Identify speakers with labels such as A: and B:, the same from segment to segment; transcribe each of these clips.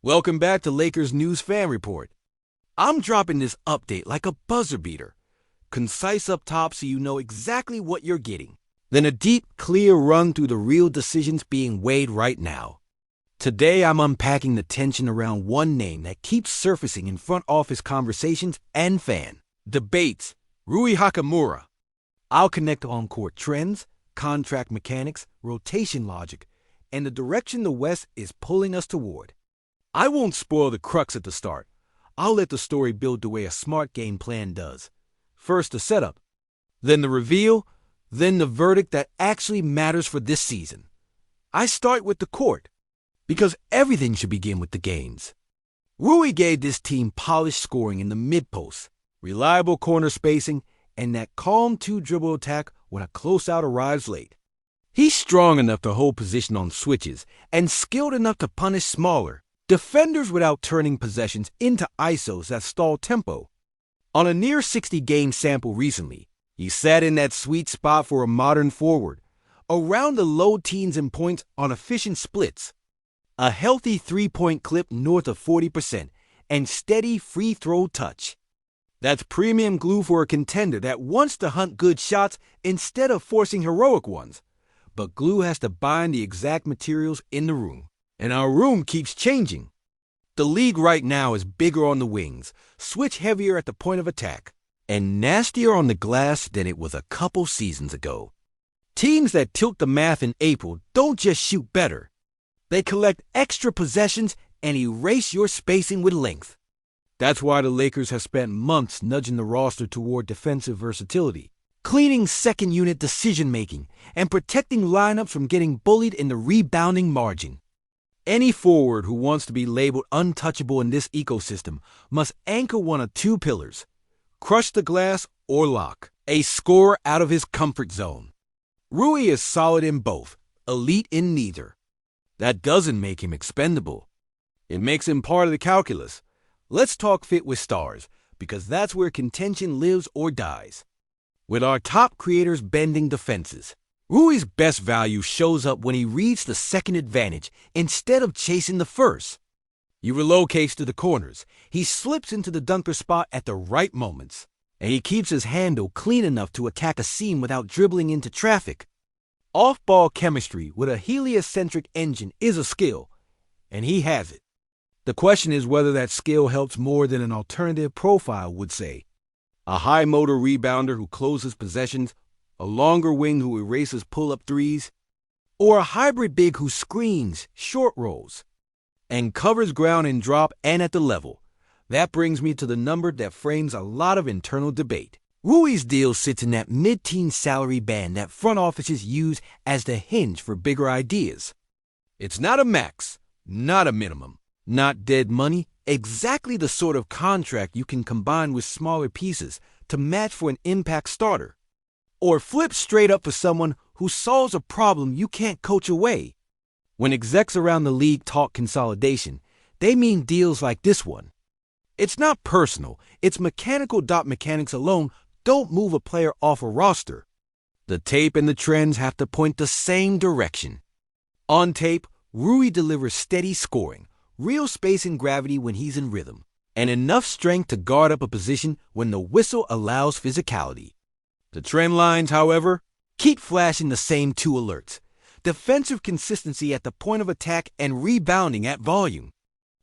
A: Welcome back to Lakers News Fan Report. I'm dropping this update like a buzzer beater. Concise up top so you know exactly what you're getting. Then a deep, clear run through the real decisions being weighed right now. Today I'm unpacking the tension around one name that keeps surfacing in front office conversations and fan debates, Rui Hachimura. I'll connect on-court trends, contract mechanics, rotation logic, and the direction the West is pulling us toward. I won't spoil the crux at the start. I'll let the story build the way a smart game plan does. First the setup, then the reveal, then the verdict that actually matters for this season. I start with the court, because everything should begin with the gains. Rui gave this team polished scoring in the mid-post, reliable corner spacing, and that calm two-dribble attack when a closeout arrives late. He's strong enough to hold position on switches and skilled enough to punish smaller defenders without turning possessions into ISOs that stall tempo. On a near 60-game sample recently, he sat in that sweet spot for a modern forward, around the low teens in points on efficient splits, a healthy three-point clip north of 40%, and steady free throw touch. That's premium glue for a contender that wants to hunt good shots instead of forcing heroic ones. But glue has to bind the exact materials in the room. And our room keeps changing. The league right now is bigger on the wings, switch heavier at the point of attack, and nastier on the glass than it was a couple seasons ago. Teams that tilt the math in April don't just shoot better. They collect extra possessions and erase your spacing with length. That's why the Lakers have spent months nudging the roster toward defensive versatility, cleaning second-unit decision-making, and protecting lineups from getting bullied in the rebounding margin. Any forward who wants to be labeled untouchable in this ecosystem must anchor one of two pillars: crush the glass or lock, a scorer out of his comfort zone. Rui is solid in both, elite in neither. That doesn't make him expendable. It makes him part of the calculus. Let's talk fit with stars, because that's where contention lives or dies. With our top creators bending defenses, Rui's best value shows up when he reads the second advantage instead of chasing the first. He relocates to the corners, he slips into the dunker spot at the right moments, and he keeps his handle clean enough to attack a seam without dribbling into traffic. Off-ball chemistry with a heliocentric engine is a skill, and he has it. The question is whether that skill helps more than an alternative profile would say. A high-motor rebounder who closes possessions, a longer wing who erases pull-up threes, or a hybrid big who screens, short rolls, and covers ground in drop and at the level. That brings me to the number that frames a lot of internal debate. Rui's deal sits in that mid-teen salary band that front offices use as the hinge for bigger ideas. It's not a max, not a minimum, not dead money, exactly the sort of contract you can combine with smaller pieces to match for an impact starter. Or flip straight up for someone who solves a problem you can't coach away. When execs around the league talk consolidation, they mean deals like this one. It's not personal, it's mechanical. Mechanics alone don't move a player off a roster. The tape and the trends have to point the same direction. On tape, Rui delivers steady scoring, real space and gravity when he's in rhythm, and enough strength to guard up a position when the whistle allows physicality. The trend lines, however, keep flashing the same two alerts: defensive consistency at the point of attack and rebounding at volume.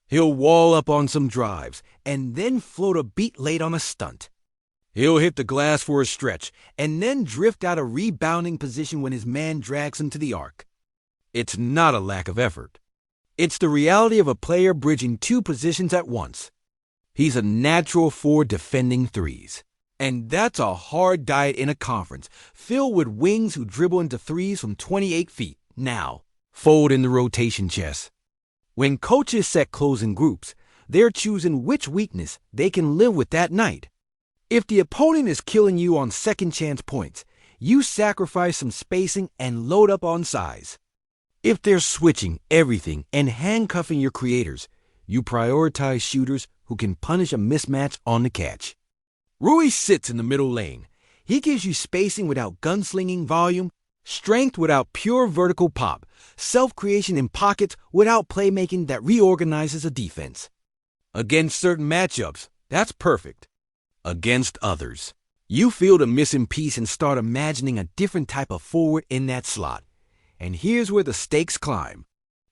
A: He'll wall up on some drives and then float a beat late on a stunt. He'll hit the glass for a stretch and then drift out of rebounding position when his man drags him to the arc. It's not a lack of effort. It's the reality of a player bridging two positions at once. He's a natural for defending threes. And that's a hard diet in a conference filled with wings who dribble into threes from 28 feet. Now, fold in the rotation chess. When coaches set closing groups, they're choosing which weakness they can live with that night. If the opponent is killing you on second chance points, you sacrifice some spacing and load up on size. If they're switching everything and handcuffing your creators, you prioritize shooters who can punish a mismatch on the catch. Rui sits in the middle lane. He gives you spacing without gunslinging volume, Strength without pure vertical pop. Self-creation in pockets without playmaking that reorganizes a defense. Against certain matchups, that's perfect. Against others, you feel the missing piece and start imagining a different type of forward in that slot. And here's where the stakes climb.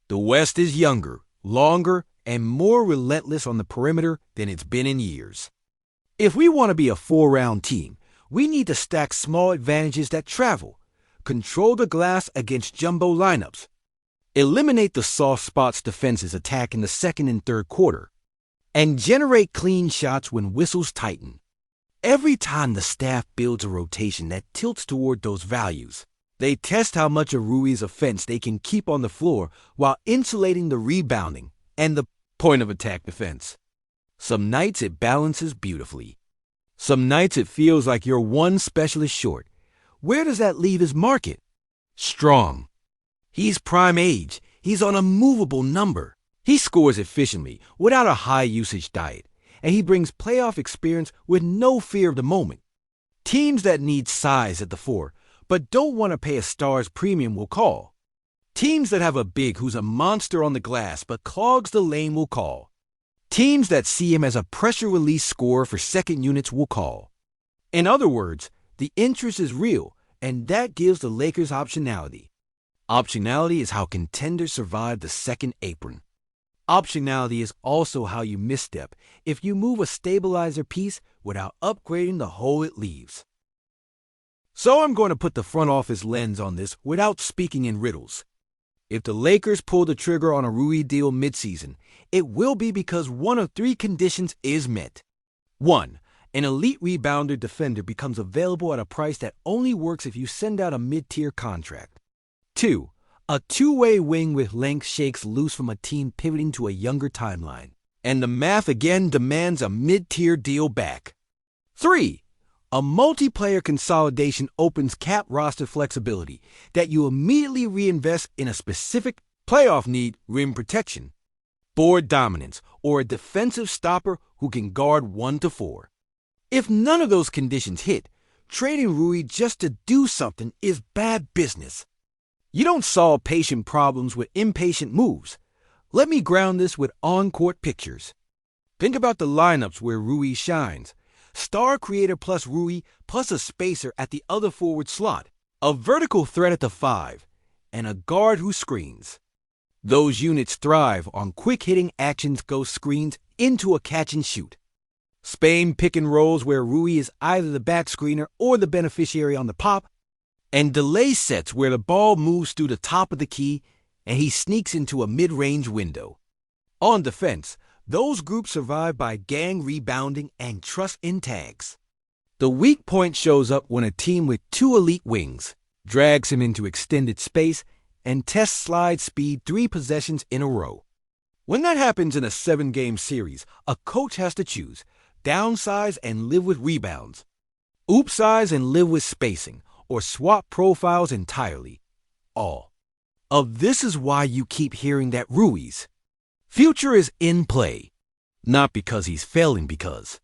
A: The West is younger, longer, and more relentless on the perimeter than it's been in years. If we want to be a 4-round team, we need to stack small advantages that travel, control the glass against jumbo lineups, eliminate the soft spots defenses attack in the second and third quarter, and generate clean shots when whistles tighten. Every time the staff builds a rotation that tilts toward those values, they test how much of Rui's offense they can keep on the floor while insulating the rebounding and the point of attack defense. Some nights it balances beautifully. Some nights it feels like you're one specialist short. Where does that leave his market? Strong. He's prime age. He's on a movable number. He scores efficiently without a high-usage diet, and he brings playoff experience with no fear of the moment. Teams that need size at the 4 but don't want to pay a star's premium will call. Teams that have a big who's a monster on the glass but clogs the lane will call. Teams that see him as a pressure release scorer for second units will call. In other words, the interest is real, and that gives the Lakers optionality. Optionality is how contenders survive the second apron. Optionality is also how you misstep if you move a stabilizer piece without upgrading the hole it leaves. So I'm going to put the front office lens on this without speaking in riddles. If the Lakers pull the trigger on a Rui deal midseason, it will be because one of 3 conditions is met. 1. An elite rebounder defender becomes available at a price that only works if you send out a mid-tier contract. 2. A two-way wing with length shakes loose from a team pivoting to a younger timeline, and the math again demands a mid-tier deal back. 3. A multiplayer consolidation opens cap roster flexibility that you immediately reinvest in a specific playoff need, rim protection, board dominance, or a defensive stopper who can guard 1 to 4. If none of those conditions hit, trading Rui just to do something is bad business. You don't solve patient problems with impatient moves. Let me ground this with on-court pictures. Think about the lineups where Rui shines. Star creator plus Rui plus a spacer at the other forward slot, a vertical threat at the 5, and a guard who screens. Those units thrive on quick-hitting actions-go screens into a catch-and-shoot. Spain pick-and-rolls where Rui is either the back screener or the beneficiary on the pop, and delay sets where the ball moves through the top of the key and he sneaks into a mid-range window. On defense, those groups survive by gang rebounding and trust in tags. The weak point shows up when a team with 2 elite wings drags him into extended space and tests slide speed 3 possessions in a row. When that happens in a 7-game series, a coach has to choose downsize and live with rebounds, upsize and live with spacing, or swap profiles entirely. All of this is why you keep hearing that Rui's future is in play, not because he's failing, because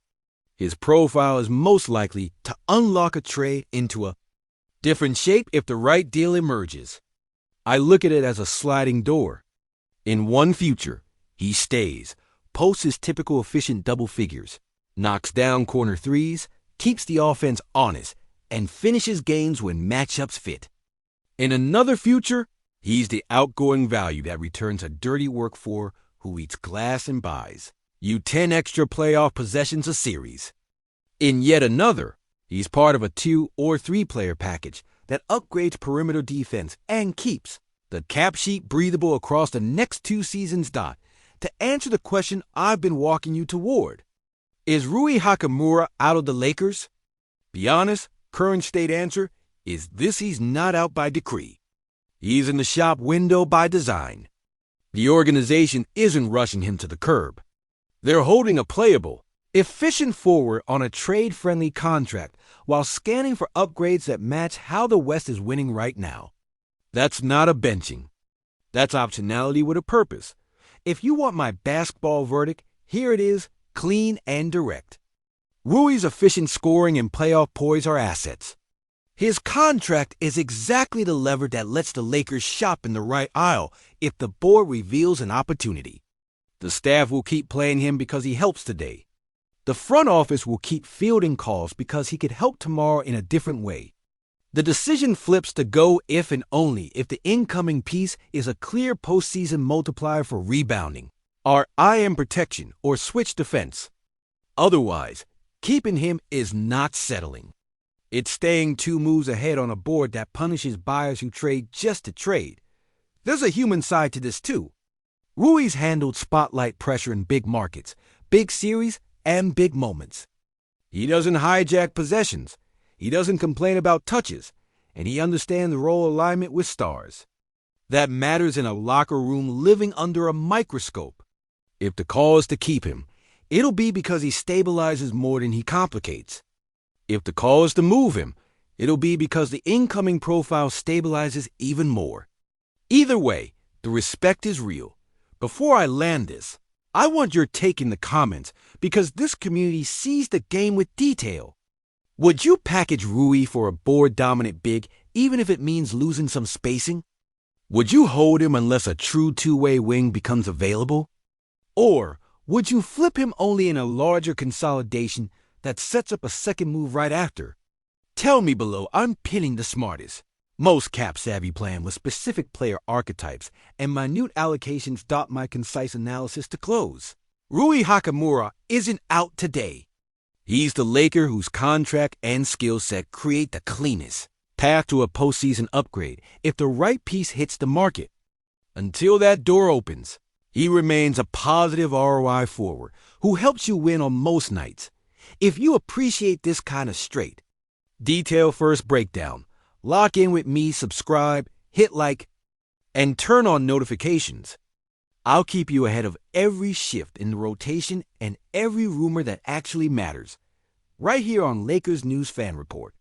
A: his profile is most likely to unlock a trade into a different shape if the right deal emerges. I look at it as a sliding door. In one future, he stays, posts his typical efficient double figures, knocks down corner threes, keeps the offense honest, and finishes games when matchups fit. In another future, he's the outgoing value that returns a dirty work for who eats glass and buys you 10 extra playoff possessions a series. In yet another, he's part of a 2 or 3 player package that upgrades perimeter defense and keeps the cap sheet breathable across the next 2 seasons. To answer the question I've been walking you toward, is Rui Hachimura out of the Lakers? Be honest, current state answer is this: he's not out by decree. He's in the shop window by design. The organization isn't rushing him to the curb. They're holding a playable, efficient forward on a trade-friendly contract while scanning for upgrades that match how the West is winning right now. That's not a benching. That's optionality with a purpose. If you want my basketball verdict, here it is, clean and direct. Rui's efficient scoring and playoff poise are assets. His contract is exactly the lever that lets the Lakers shop in the right aisle if the board reveals an opportunity. The staff will keep playing him because he helps today. The front office will keep fielding calls because he could help tomorrow in a different way. The decision flips to go if and only if the incoming piece is a clear postseason multiplier for rebounding, or IM protection, or switch defense. Otherwise, keeping him is not settling. It's staying 2 moves ahead on a board that punishes buyers who trade just to trade. There's a human side to this too. Rui's handled spotlight pressure in big markets, big series, and big moments. He doesn't hijack possessions. He doesn't complain about touches, and he understands role alignment with stars. That matters in a locker room living under a microscope. If the call is to keep him, it'll be because he stabilizes more than he complicates. If the call is to move him, it'll be because the incoming profile stabilizes even more. Either way, the respect is real. Before I land this, I want your take in the comments because this community sees the game with detail. Would you package Rui for a board-dominant big even if it means losing some spacing? Would you hold him unless a true two-way wing becomes available? Or would you flip him only in a larger consolidation that sets up a second move right after? Tell me below. I'm pinning the smartest, most cap-savvy plan with specific player archetypes and minute allocations dot my concise analysis to close. Rui Hachimura isn't out today. He's the Laker whose contract and skill set create the cleanest path to a postseason upgrade if the right piece hits the market. Until that door opens, he remains a positive ROI forward who helps you win on most nights. If you appreciate this kind of straight, detail-first breakdown, lock in with me, subscribe, hit like, and turn on notifications. I'll keep you ahead of every shift in the rotation and every rumor that actually matters, right here on Lakers News Fan Report.